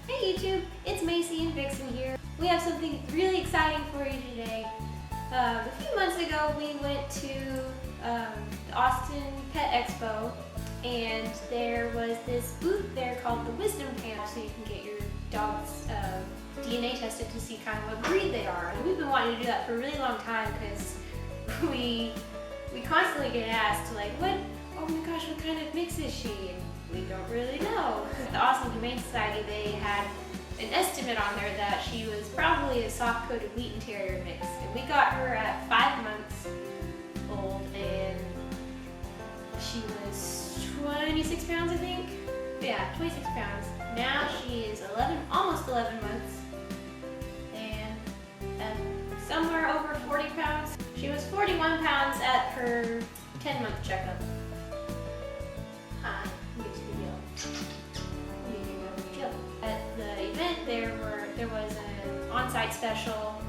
Hey YouTube, it's Macy and Vixen here. We have something really exciting for you today. A few months ago we went to the Austin Pet Expo, and there was this booth there called the Wisdom Panel, so you can get your dog's DNA tested to see kind of what breed they are. And we've been wanting to do that for a really long time because we constantly get asked like, oh my gosh, what kind of mix is she? And we don't really know. The Austin Humane Society, they had an estimate on there that she was probably a soft-coated Wheaten Terrier mix. And we got her at 5 months old, and she was 26 pounds, I think. Yeah, 26 pounds. Now she is almost 11 months, and somewhere over 40 pounds. She was 41 pounds at her 10-month checkup. Hi, here's the deal. At the event, there was an on-site special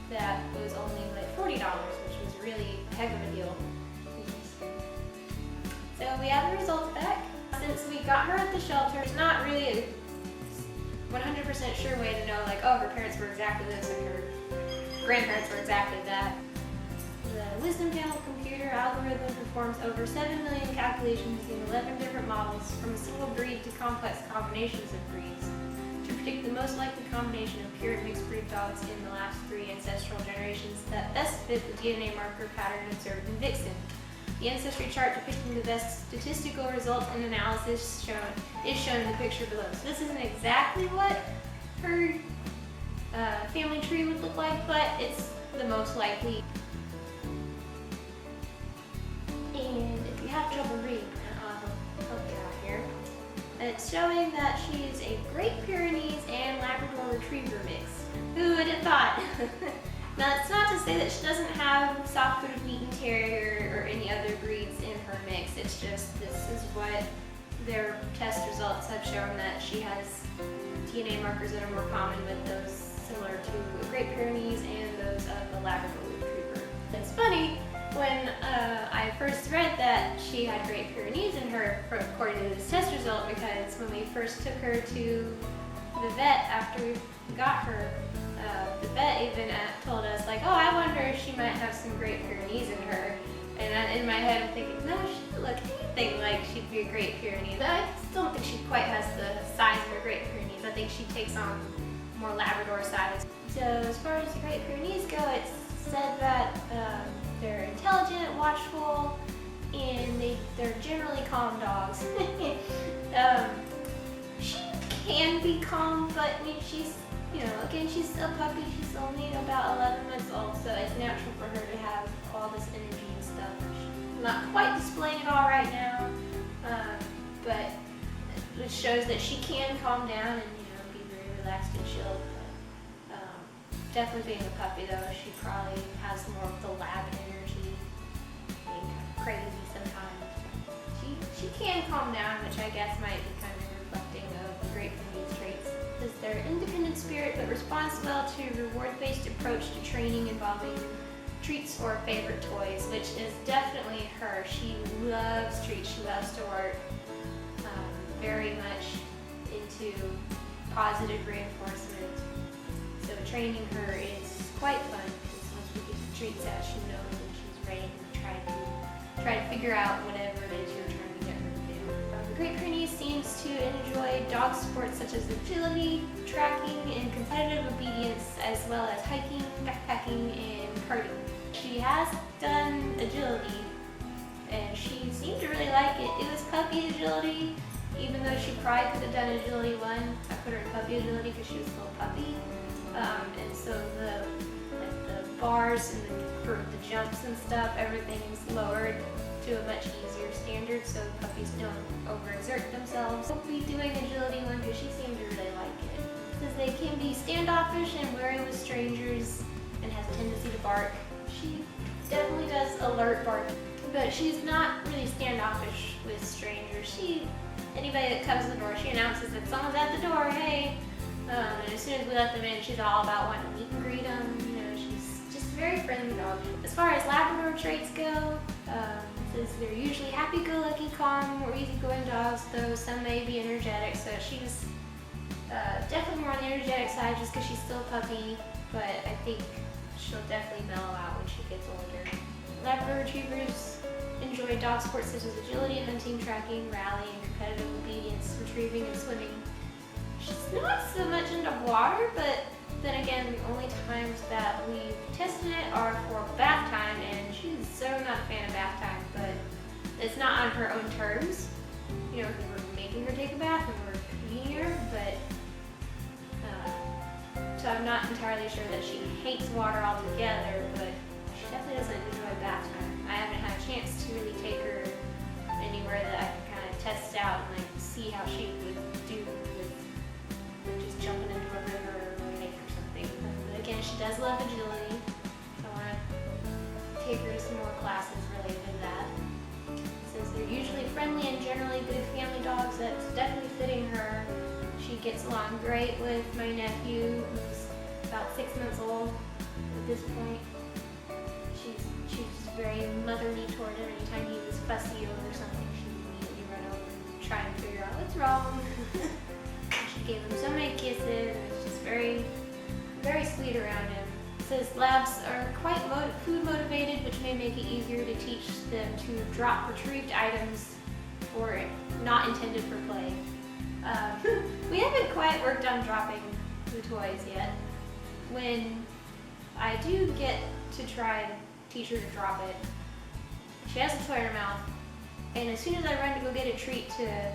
that was only like $40, which was really a heck of a deal. So we have the results back. Since we got her at the shelter, it's not really a 100% sure way to know, like, oh, her parents were exactly this and her grandparents were exactly that. The Wisdom Panel computer algorithm performs over 7 million calculations using 11 different models from a single breed to complex combinations of breeds to predict the most likely combination of pure and mixed breed dogs in the last 3 ancestral generations that best fit the DNA marker pattern observed in Vixen. The ancestry chart depicting the best statistical results and analysis is shown in the picture below. So this isn't exactly what her family tree would look like, but it's the most likely. And if you have trouble reading, I'll help you out here. It's showing that she is a Great Pyrenees and Labrador Retriever mix. Who would have thought? Now, it's not to say that she doesn't have soft-coated Wheaten Terrier or any other breeds in her mix. It's just this is what their test results have shown, that she has DNA markers that are more common with those similar to a Great Pyrenees and those of the Labrador Retriever. It's funny, when I first read that she had Great Pyrenees in her, according to this test result, because when we first took her to the vet after we got her, the vet even told us, like, oh, I wonder if she might have some Great Pyrenees in her. And in my head I'm thinking, no, she doesn't look anything like she'd be a Great Pyrenees. I still don't think she quite has the size of a Great Pyrenees. I think she takes on more Labrador size. So as far as the Great Pyrenees go, it's said that they're intelligent, watchful, and they're generally calm dogs. She can be calm, but I mean, she's, again, she's a puppy. She's only about 11 months old, so it's natural for her to have all this energy and stuff. She's not quite displaying it all right now, but it shows that she can calm down and be very relaxed and chill. Definitely being a puppy though, she probably has more of the lab energy, being kind of crazy sometimes. She can calm down, which I guess might be kind of reflecting of the Great Pyrenees traits. Is their independent spirit but responds well to reward-based approach to training involving treats or favorite toys, which is definitely her. She loves treats, she loves to work, very much into positive reinforcement. So training her is quite fun, because once we get the treats out, she knows when she's ready to try to figure out whatever it is you're trying to get her to do. The Great Pyrenees seems to enjoy dog sports such as agility, tracking, and competitive obedience, as well as hiking, backpacking, and karting. She has done agility, and she seemed to really like it. It was puppy agility, even though she probably could have done agility 1. I put her in puppy agility because she was still a puppy. And so the bars and the jumps and stuff, everything is lowered to a much easier standard, so puppies don't overexert themselves. We'll be doing agility 1 because she seemed to really like it. Because they can be standoffish and wary with strangers and has a tendency to bark. She definitely does alert bark, but she's not really standoffish with strangers. Anybody that comes to the door, she announces that someone's at the door, hey. And as soon as we let them in, she's all about wanting to meet and greet them. She's just a very friendly dog. As far as Labrador traits go, it says they're usually happy-go-lucky, calm, or easygoing dogs, though some may be energetic. So she's energetic side just because she's still a puppy, but I think she'll definitely mellow out when she gets older. Labrador Retrievers enjoy dog sports such as agility, hunting, tracking, rallying, competitive obedience, retrieving, and swimming. She's not so much into water, but then again, the only times that we've tested it are for bath time, and she's so not a fan of bath time, but it's not on her own terms. You know, because we're making her take a bath and we're feeding her, but so I'm not entirely sure that she hates water altogether, but she definitely doesn't enjoy bath time. I haven't had a chance to really take her anywhere that I can kind of test out and like see how she would do with just jumping into a river or a lake or something. But again, she does love agility, so I want to take her to some more classes related to that. Since they're usually friendly and generally good family dogs, that's definitely fitting her. She gets along great with my nephew, who's about 6 months old at this point. She's very motherly toward him. Anytime he was fussy over something, she'd immediately run over and try and figure out what's wrong. She gave him so many kisses, and it's just very, very sweet around him. It says labs are quite food motivated, which may make it easier to teach them to drop retrieved items or not intended for play. We haven't quite worked on dropping the toys yet. When I do get to try and teach her to drop it, she has a toy in her mouth, and as soon as I run to go get a treat to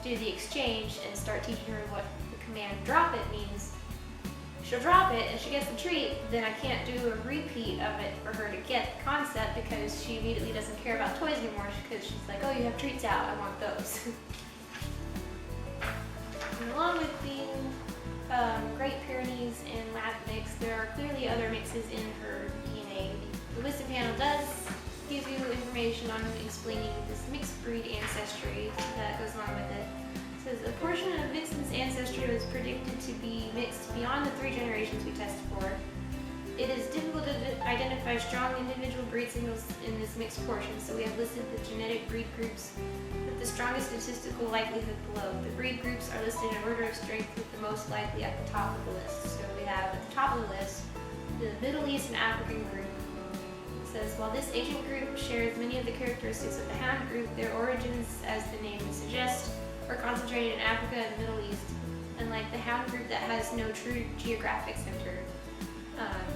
do the exchange and start teaching her what the command drop it means, she'll drop it and she gets the treat, then I can't do a repeat of it for her to get the concept because she immediately doesn't care about toys anymore because she's like, oh, you have treats out, I want those. And along with being Great Pyrenees and Lab mix, there are clearly other mixes in her DNA. The wisdom panel does give you information on explaining this mixed breed ancestry that goes along with it. It says a portion of Vixen's ancestry was predicted to be mixed beyond the 3 generations we tested for. It is difficult to identify strong individual breed signals in this mixed portion, so we have listed the genetic breed groups with the strongest statistical likelihood below. The breed groups are listed in order of strength with the most likely at the top of the list. So we have at the top of the list the Middle East and African group. It says, while this ancient group shares many of the characteristics of the hound group, their origins, as the name would suggest, are concentrated in Africa and the Middle East, unlike the hound group that has no true geographic center.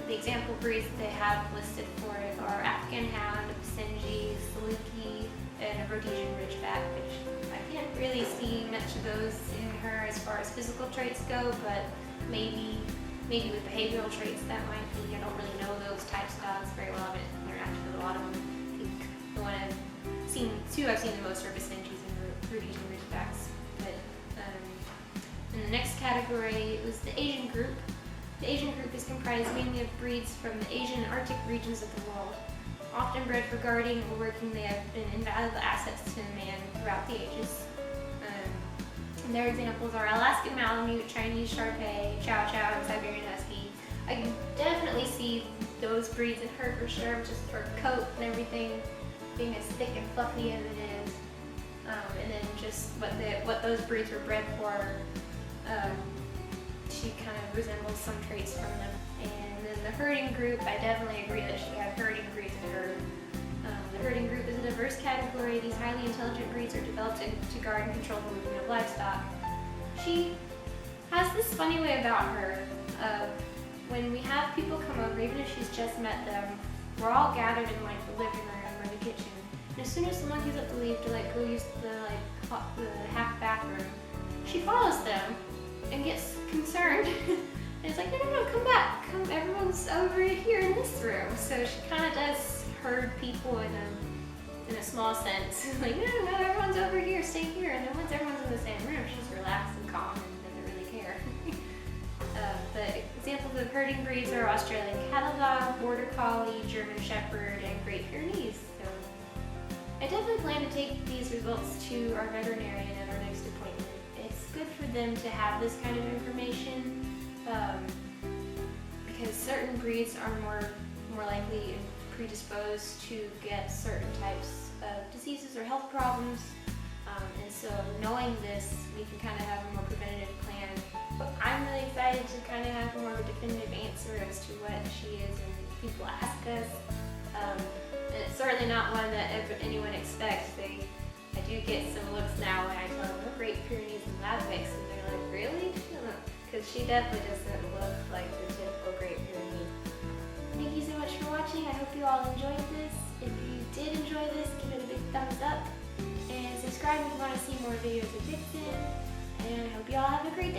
The example breeds that they have listed for it are African Hound, Senji, Saluki, and a Rhodesian Ridgeback, which I can't really see much of those in her as far as physical traits go, but maybe with behavioral traits that might be. I don't really know those types of dogs very well. I haven't interacted with a lot of them. I think the one I've seen the most are Senjis and Rhodesian Ridgebacks. But in the next category, it was the Asian group. The Asian group is comprised mainly of breeds from the Asian and Arctic regions of the world. Often bred for guarding or working, they have been invaluable assets to man throughout the ages. And their examples are Alaskan Malamute, Chinese Shar-Pei, Chow Chow, and Siberian Husky. I can definitely see those breeds in her for sure, just her coat and everything being as thick and fluffy as it is. And then just what those breeds were bred for. She kind of resembles some traits from them. And then the herding group, I definitely agree that she had herding breeds in her. The herding group is a diverse category. These highly intelligent breeds are developed to guard and control the movement of livestock. She has this funny way about her. When we have people come over, even if she's just met them, we're all gathered in like the living room or the kitchen. And as soon as someone gets up to leave to like go use the half bathroom, she follows them and gets concerned. And it's like, no, come back. Everyone's over here in this room. So she kind of does herd people in a small sense. Like, no, everyone's over here, stay here. And then once everyone's in the same room, she's relaxed and calm and doesn't really care. The examples of herding breeds are Australian Cattle Dog, Border Collie, German Shepherd, and Great Pyrenees. So I definitely plan to take these results to our veterinarian at our next appointment. It's good for them to have this kind of information because certain breeds are more likely and predisposed to get certain types of diseases or health problems. And so knowing this, we can kind of have a more preventative plan. But I'm really excited excited to kind of have more of a definitive answer as to what she is when people ask us. And it's certainly not one that anyone expects. I do get some looks now when I tell them, oh, Great Pyrenees and lab mix, and they're like, really? Because she definitely doesn't look like the typical Great Pyrenees. Thank you so much for watching. I hope you all enjoyed this. If you did enjoy this, give it a big thumbs up. And subscribe if you want to see more videos of Vixen. And I hope you all have a great